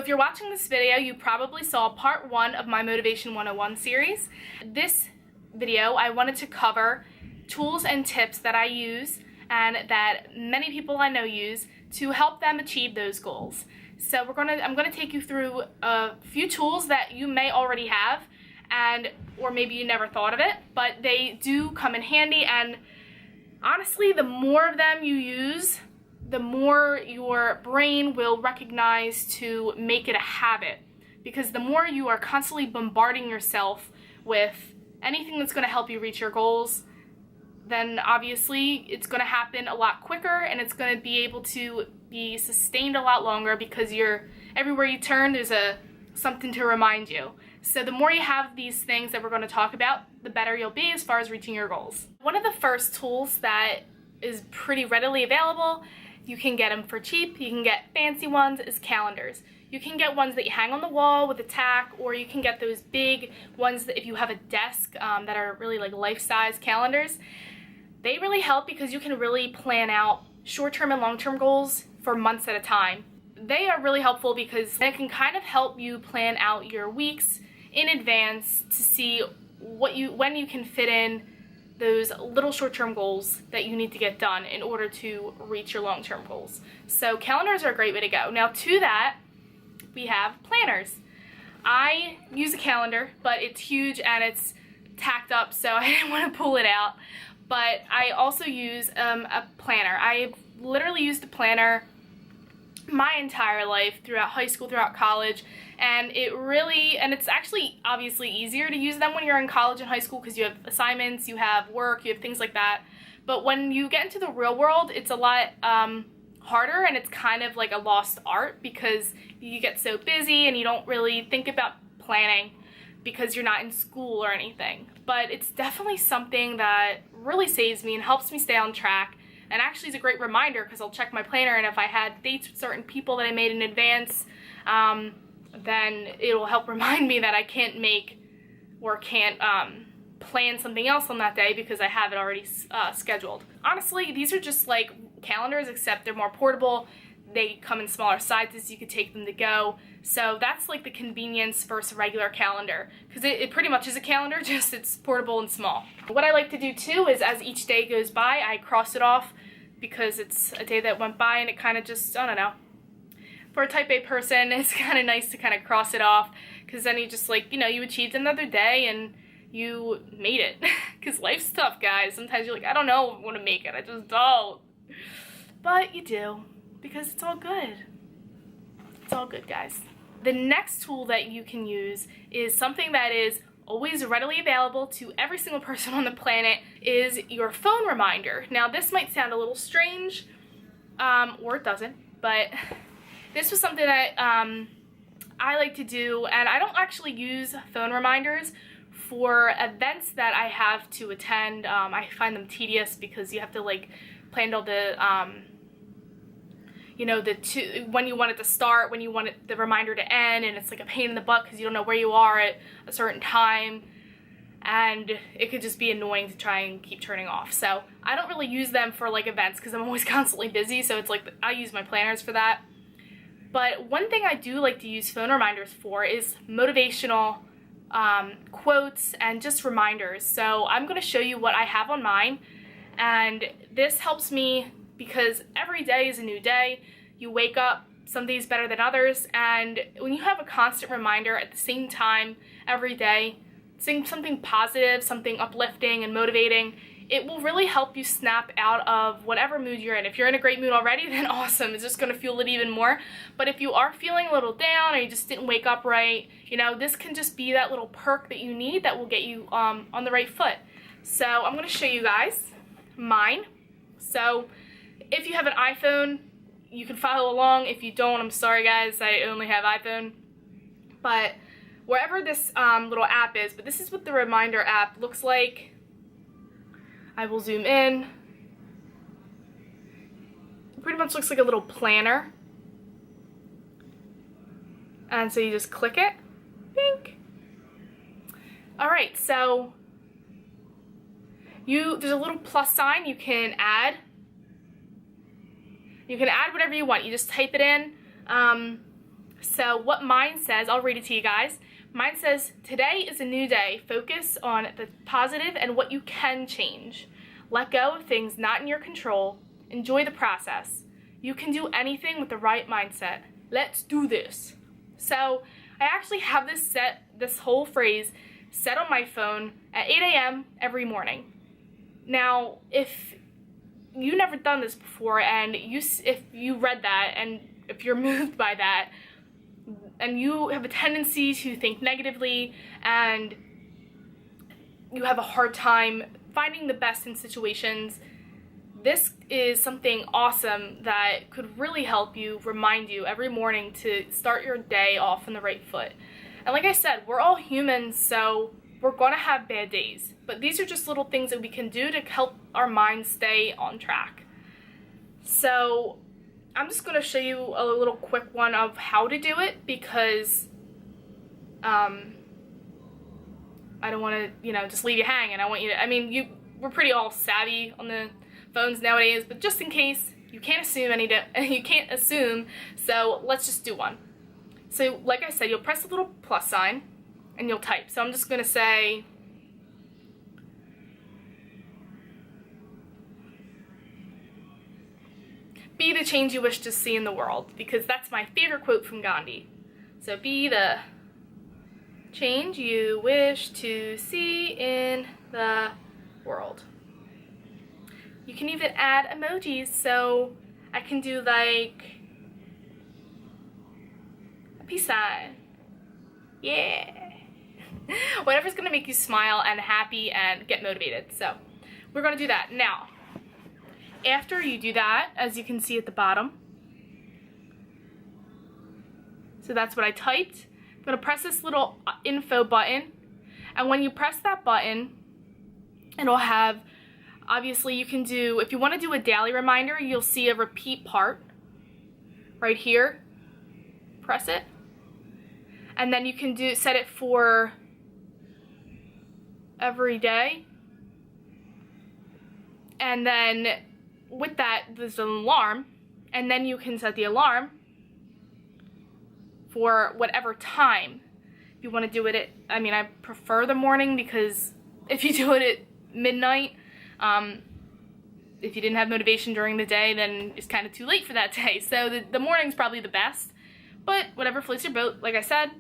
if you're watching this video, you probably saw part 1 of my Motivation 101 series. This video, I wanted to cover tools and tips that I use and that many people I know use to help them achieve those goals. So I'm gonna take you through a few tools that you may already have, or maybe you never thought of it, but they do come in handy, and honestly, the more of them you use, the more your brain will recognize to make it a habit. Because the more you are constantly bombarding yourself with anything that's going to help you reach your goals, then obviously it's going to happen a lot quicker, and it's going to be able to be sustained a lot longer because everywhere you turn there's something to remind you. So the more you have these things that we're going to talk about, the better you'll be as far as reaching your goals. One of the first tools that is pretty readily available, you can get them for cheap, you can get fancy ones, is calendars. You can get ones that you hang on the wall with a tack, or you can get those big ones that if you have a desk that are really like life-size calendars. They really help because you can really plan out short-term and long-term goals for months at a time. They are really helpful because it can kind of help you plan out your weeks in advance to see when you can fit in those little short-term goals that you need to get done in order to reach your long-term goals. So calendars are a great way to go. Now to that, we have planners. I use a calendar, but it's huge and it's tacked up, so I didn't want to pull it out. But I also use a planner. I've literally used a planner my entire life, throughout high school, throughout college, and it's actually obviously easier to use them when you're in college and high school because you have assignments, you have work, you have things like that. But when you get into the real world, it's a lot harder, and it's kind of like a lost art because you get so busy and you don't really think about planning because you're not in school or anything. But it's definitely something that really saves me and helps me stay on track. And actually is a great reminder because I'll check my planner, and if I had dates with certain people that I made in advance, then it'll help remind me that I can't plan something else on that day because I have it already scheduled. Honestly, these are just like calendars, except they're more portable. They come in smaller sizes, you could take them to go. So that's like the convenience versus a regular calendar, because it pretty much is a calendar, just it's portable and small. What I like to do too is as each day goes by, I cross it off because it's a day that went by and it kind of just, I don't know. For a type A person, it's kind of nice to kind of cross it off because then you just like, you achieved another day and you made it. Because life's tough, guys. Sometimes you're like, I don't know if I want to make it. I just don't. But you do, because it's all good. It's all good, guys. The next tool that you can use is something that is always readily available to every single person on the planet, is your phone reminder. Now this might sound a little strange, or it doesn't, but this was something that I like to do, and I don't actually use phone reminders for events that I have to attend. I find them tedious because you have to like plan all the when you want it to start, when you want the reminder to end, and it's like a pain in the butt because you don't know where you are at a certain time, and it could just be annoying to try and keep turning off. So I don't really use them for like events because I'm always constantly busy, so it's like I use my planners for that. But one thing I do like to use phone reminders for is motivational quotes and just reminders. So I'm going to show you what I have on mine, and this helps me because every day is a new day. You wake up, some days better than others, and when you have a constant reminder at the same time every day, saying something positive, something uplifting and motivating, it will really help you snap out of whatever mood you're in. If you're in a great mood already, then awesome, it's just going to fuel it even more. But if you are feeling a little down or you just didn't wake up right, this can just be that little perk that you need that will get you on the right foot. So I'm going to show you guys mine. So if you have an iPhone, you can follow along. If you don't, I'm sorry guys, I only have iPhone. But wherever this little app is, but this is what the reminder app looks like. I will zoom in. It pretty much looks like a little planner. And so you just click it. Bink. Alright, so there's a little plus sign you can add. You can add whatever you want. You just type it in. So what mine says, I'll read it to you guys. Mine says, today is a new day. Focus on the positive and what you can change. Let go of things not in your control. Enjoy the process. You can do anything with the right mindset. Let's do this. So I actually have this whole phrase set on my phone at 8 a.m. every morning. Now, if you've never done this before and if you read that and if you're moved by that, and you have a tendency to think negatively and you have a hard time finding the best in situations, this is something awesome that could really help you, remind you every morning to start your day off on the right foot. And like I said, we're all humans, so we're gonna have bad days. But these are just little things that we can do to help our minds stay on track. So I'm just going to show you a little quick one of how to do it, because I don't want to, just leave you hanging. I want you to, we're pretty all savvy on the phones nowadays, but just in case, you can't assume, so let's just do one. So like I said, you'll press the little plus sign and you'll type. So I'm just going to say, be the change you wish to see in the world, because that's my favorite quote from Gandhi. So be the change you wish to see in the world. You can even add emojis, so I can do like a peace sign. Yeah. Whatever's gonna make you smile and happy and get motivated. So we're gonna do that now. After you do that, as you can see at the bottom, so that's what I typed. I'm going to press this little info button, and when you press that button, it'll have, obviously you can do, if you want to do a daily reminder, you'll see a repeat part right here. Press it, and then you can set it for every day, and then with that, there's an alarm, and then you can set the alarm for whatever time you want to do it at. I prefer the morning, because if you do it at midnight, if you didn't have motivation during the day, then it's kind of too late for that day. So the morning's probably the best, but whatever floats your boat, like I said.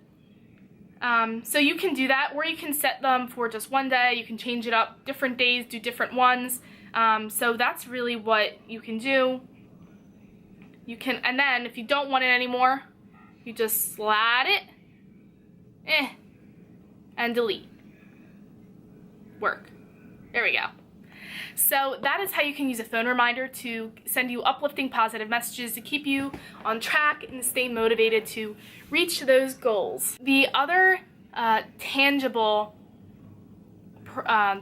So you can do that, or you can set them for just one day. You can change it up, different days, do different ones. So that's really what you can do. And then if you don't want it anymore, you just slide it, and delete. Work. There we go. So that is how you can use a phone reminder to send you uplifting positive messages to keep you on track and stay motivated to reach those goals. The other tangible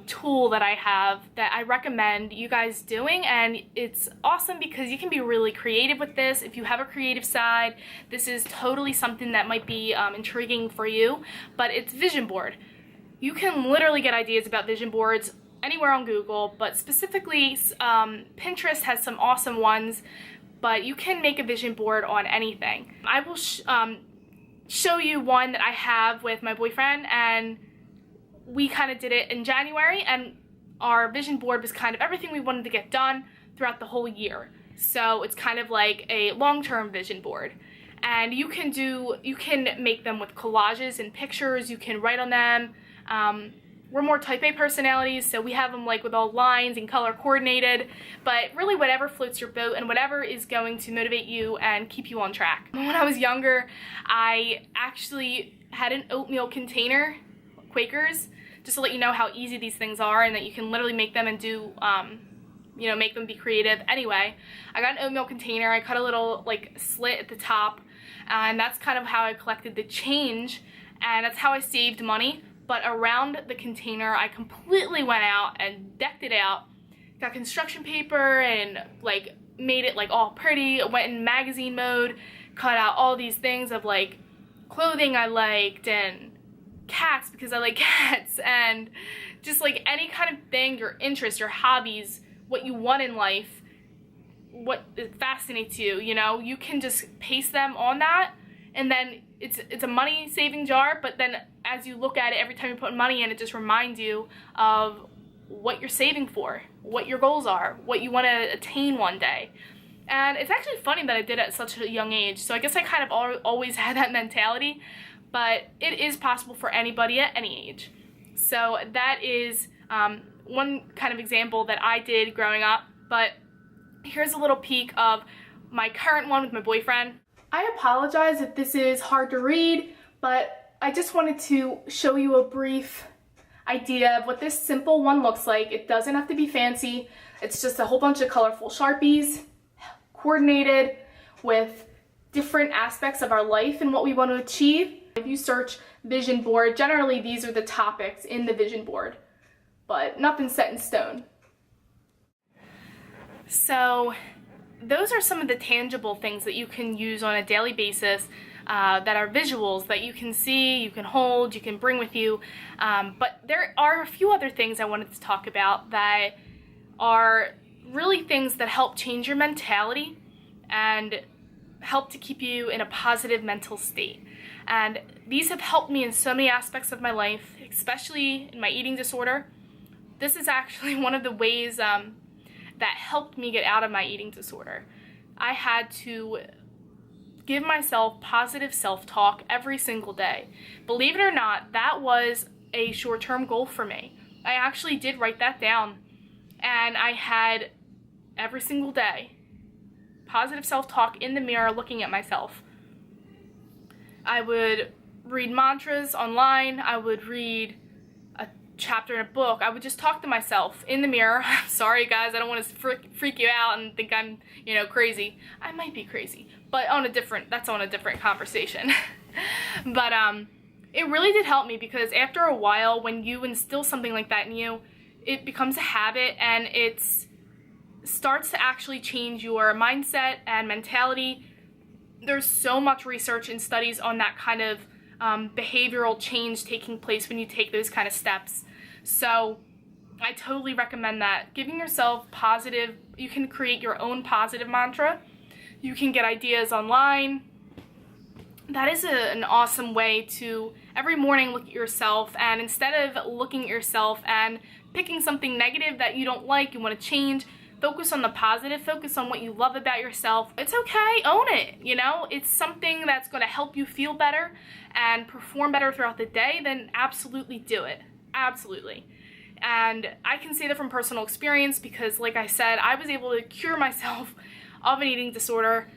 tool that I have that I recommend you guys doing, and it's awesome because you can be really creative with this. If you have a creative side, this is totally something that might be intriguing for you, but it's vision board. You can literally get ideas about vision boards anywhere on Google, but specifically Pinterest has some awesome ones, but you can make a vision board on anything. I will show you one that I have with my boyfriend, and we kind of did it in January, and our vision board was kind of everything we wanted to get done throughout the whole year. So it's kind of like a long-term vision board. And you can make them with collages and pictures, you can write on them. We're more type A personalities, so we have them like with all lines and color coordinated, but really whatever floats your boat and whatever is going to motivate you and keep you on track. When I was younger, I actually had an oatmeal container, Quakers, just to let you know how easy these things are and that you can literally make them and do, make them be creative. Anyway, I got an oatmeal container, I cut a little like slit at the top, and that's kind of how I collected the change, and that's how I saved money. But around the container, I completely went out and decked it out, got construction paper and like made it like all pretty. I went in magazine mode, cut out all these things of like clothing I liked and cats because I like cats, and just like any kind of thing, your interests, your hobbies, what you want in life, what fascinates you, you can just paste them on that and then it's a money saving jar, but then as you look at it, every time you put money in, it just reminds you of what you're saving for, what your goals are, what you want to attain one day. And it's actually funny that I did it at such a young age, so I guess I kind of always had that mentality, but it is possible for anybody at any age. So that is one kind of example that I did growing up, but here's a little peek of my current one with my boyfriend. I apologize if this is hard to read, but I just wanted to show you a brief idea of what this simple one looks like. It doesn't have to be fancy. It's just a whole bunch of colorful Sharpies, coordinated with different aspects of our life and what we want to achieve. If you search vision board, generally these are the topics in the vision board, but nothing set in stone. So those are some of the tangible things that you can use on a daily basis that are visuals that you can see, you can hold, you can bring with you. But there are a few other things I wanted to talk about that are really things that help change your mentality and help to keep you in a positive mental state. And these have helped me in so many aspects of my life, especially in my eating disorder. This is actually one of the ways that helped me get out of my eating disorder. I had to give myself positive self-talk every single day. Believe it or not, that was a short-term goal for me. I actually did write that down, and I had every single day positive self-talk in the mirror looking at myself. I would read mantras online, I would read a chapter in a book, I would just talk to myself in the mirror. I'm sorry guys, I don't want to freak you out and think I'm, crazy. I might be crazy, but that's on a different conversation. But it really did help me, because after a while, when you instill something like that in you, it becomes a habit, and it starts to actually change your mindset and mentality. There's so much research and studies on that kind of behavioral change taking place when you take those kind of steps. So I totally recommend that. Giving yourself positive, you can create your own positive mantra. You can get ideas online. That is an awesome way to every morning look at yourself, and instead of looking at yourself and picking something negative that you don't like, you want to change, focus on the positive, focus on what you love about yourself. It's okay, own it, It's something that's going to help you feel better and perform better throughout the day, then absolutely do it. Absolutely. And I can say that from personal experience, because like I said, I was able to cure myself of an eating disorder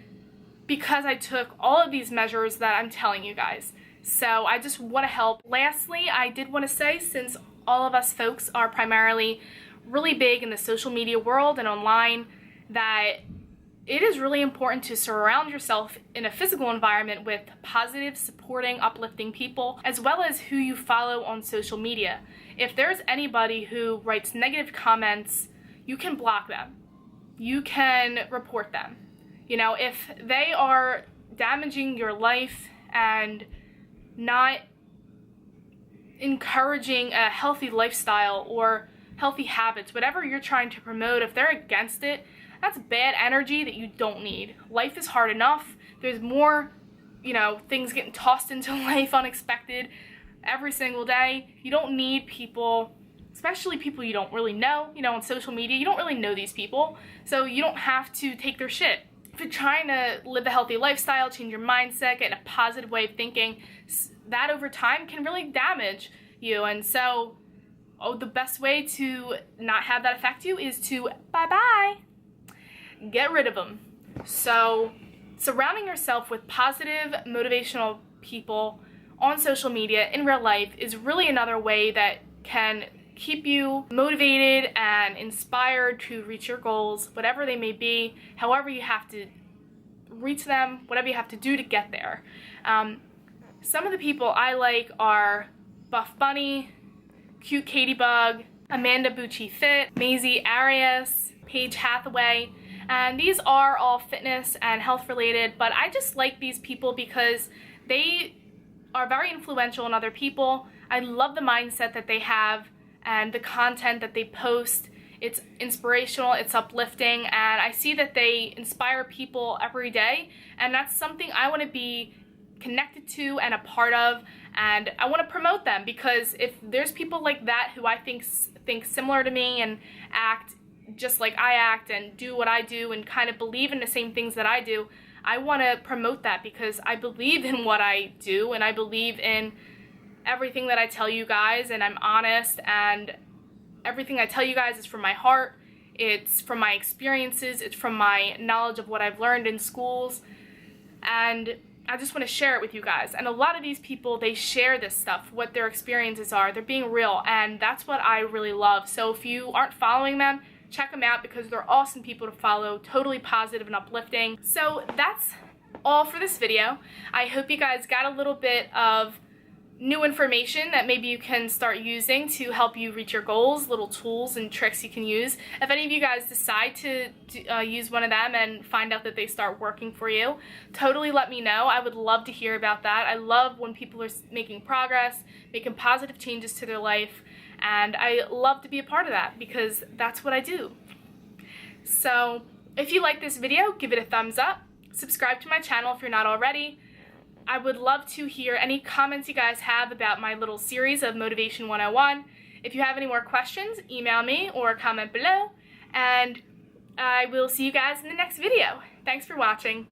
because I took all of these measures that I'm telling you guys. So I just want to help. Lastly, I did want to say, since all of us folks are primarily really big in the social media world and online, that it is really important to surround yourself in a physical environment with positive, supporting, uplifting people, as well as who you follow on social media. If there's anybody who writes negative comments, you can block them. You can report them. If they are damaging your life and not encouraging a healthy lifestyle or healthy habits, whatever you're trying to promote, if they're against it, that's bad energy that you don't need. Life is hard enough. There's more, things getting tossed into life unexpected every single day. You don't need people, especially people you don't really know, on social media. You don't really know these people, so you don't have to take their shit. If you're trying to live a healthy lifestyle, change your mindset, get in a positive way of thinking, that over time can really damage you. And so the best way to not have that affect you is to bye-bye. Get rid of them. So surrounding yourself with positive, motivational people on social media in real life is really another way that can keep you motivated and inspired to reach your goals, whatever they may be, however you have to reach them, whatever you have to do to get there. Some of the people I like are Buff Bunny, Cute Katie Bug, Amanda Bucci Fit, Massy Arias, Paige Hathaway, and these are all fitness and health related, but I just like these people because they are very influential on other people. I love the mindset that they have and the content that they post. It's inspirational, it's uplifting, and I see that they inspire people every day, and that's something I want to be connected to and a part of, and I want to promote them, because if there's people like that who I think similar to me and act just like I act and do what I do and kind of believe in the same things that I do, I want to promote that, because I believe in what I do and I believe in everything that I tell you guys, and I'm honest, and everything I tell you guys is from my heart. It's from my experiences, it's from my knowledge of what I've learned in schools, and I just want to share it with you guys. And a lot of these people, they share this stuff, what their experiences are. They're being real, and that's what I really love. So if you aren't following them, check them out, because they're awesome people to follow, totally positive and uplifting. So that's all for this video. I hope you guys got a little bit of new information that maybe you can start using to help you reach your goals, little tools and tricks you can use. If any of you guys decide to use one of them and find out that they start working for you, totally let me know. I would love to hear about that. I love when people are making progress, making positive changes to their life, and I love to be a part of that, because that's what I do. So if you like this video, give it a thumbs up, subscribe to my channel if you're not already. I would love to hear any comments you guys have about my little series of Motivation 101. If you have any more questions, email me or comment below, and I will see you guys in the next video. Thanks for watching.